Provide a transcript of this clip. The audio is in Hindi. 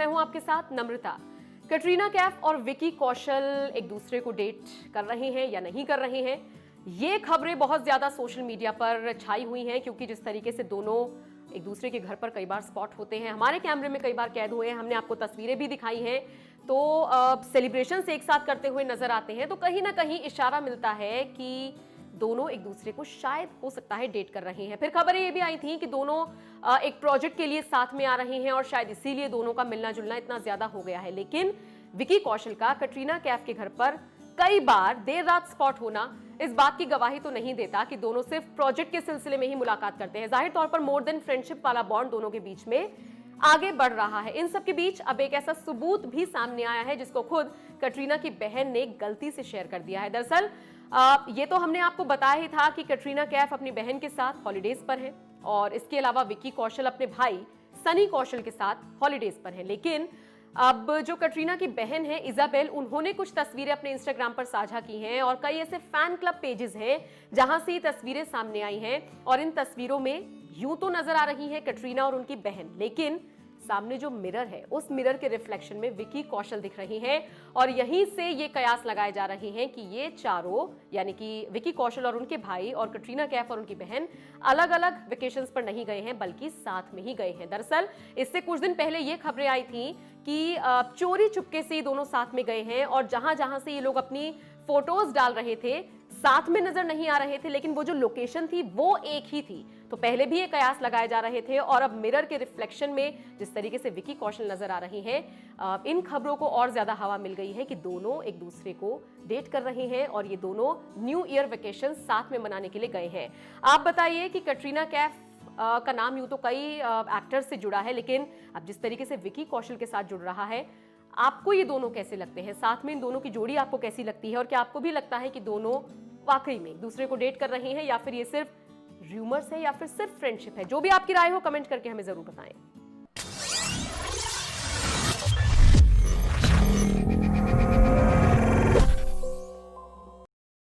मैं हूं आपके साथ नम्रता। कटरीना कैफ और विकी कौशल एक दूसरे को डेट कर रहे हैं या नहीं कर रहे हैं, ये खबरें बहुत ज्यादा सोशल मीडिया पर छाई हुई हैं, क्योंकि जिस तरीके से दोनों एक दूसरे के घर पर कई बार स्पॉट होते हैं, हमारे कैमरे में कई बार कैद हुए हैं, हमने आपको तस्वीरें भी दिखाई हैं, तो सेलिब्रेशंस एक साथ करते हुए नजर आते हैं, तो कहीं ना कहीं इशारा मिलता है कि दोनों एक दूसरे को शायद हो सकता है डेट कर रहे हैं। फिर खबरें ये भी आई थी कि दोनों एक प्रोजेक्ट के लिए साथ में आ रहे हैं और शायद इसीलिए दोनों का मिलना जुलना इतना ज्यादा हो गया है। लेकिन विकी कौशल का कटरीना कैफ के घर पर कई बार देर रात स्पॉट होना इस बात की गवाही तो नहीं देता कि दोनों सिर्फ प्रोजेक्ट के सिलसिले में ही मुलाकात करते हैं। जाहिर तौर पर मोर देन फ्रेंडशिप वाला बॉन्ड दोनों के बीच में आगे बढ़ रहा है। इन सब के बीच अब एक ऐसा सबूत भी सामने आया है जिसको खुद कटरीना की बहन ने गलती से शेयर कर दिया है। दरअसल ये तो हमने आपको बताया ही था कि कटरीना कैफ अपनी बहन के साथ हॉलीडेज पर है और इसके अलावा विकी कौशल अपने भाई सनी कौशल के साथ हॉलीडेज पर है। लेकिन अब जो कटरीना की बहन है इजाबेल, उन्होंने कुछ तस्वीरें अपने इंस्टाग्राम पर साझा की हैं और कई ऐसे फैन क्लब पेजेस हैं जहां से ये तस्वीरें सामने आई हैं और इन तस्वीरों में यूं तो नजर आ रही है कटरीना और उनकी बहन, लेकिन सामने जो मिरर है उस मिरर के रिफ्लेक्शन में विकी कौशल दिख रही हैं और यहीं से ये कयास लगाए जा रहे हैं कि ये चारों यानी कि विकी कौशल और उनके भाई और कटरीना कैफ और उनकी बहन अलग अलग वेकेशंस पर नहीं गए हैं बल्कि साथ में ही गए हैं। दरअसल इससे कुछ दिन पहले ये खबरें आई थी कि चोरी चुपके से ये दोनों साथ में गए हैं और जहां जहां से ये लोग अपनी फोटोज डाल रहे थे साथ में नजर नहीं आ रहे थे, लेकिन वो जो लोकेशन थी वो एक ही थी। तो पहले भी ये कयास लगाए जा रहे थे और अब मिरर के रिफ्लेक्शन में जिस तरीके से विकी कौशल नजर आ रही हैं, इन खबरों को और ज्यादा हवा मिल गई है कि दोनों एक दूसरे को डेट कर रहे हैं और ये दोनों न्यू ईयर वेकेशन साथ में मनाने के लिए गए हैं। आप बताइए कि कटरीना कैफ का नाम यूं तो कई एक्टर्स से जुड़ा है, लेकिन अब जिस तरीके से विकी कौशल के साथ जुड़ रहा है, आपको ये दोनों कैसे लगते हैं? साथ में इन दोनों की जोड़ी आपको कैसी लगती है और क्या आपको भी लगता है कि दोनों वाकई में एक दूसरे को डेट कर रहे हैं या फिर ये सिर्फ र्यूमर्स है या फिर सिर्फ फ्रेंडशिप है? जो भी आपकी राय हो कमेंट करके हमें जरूर बताएं।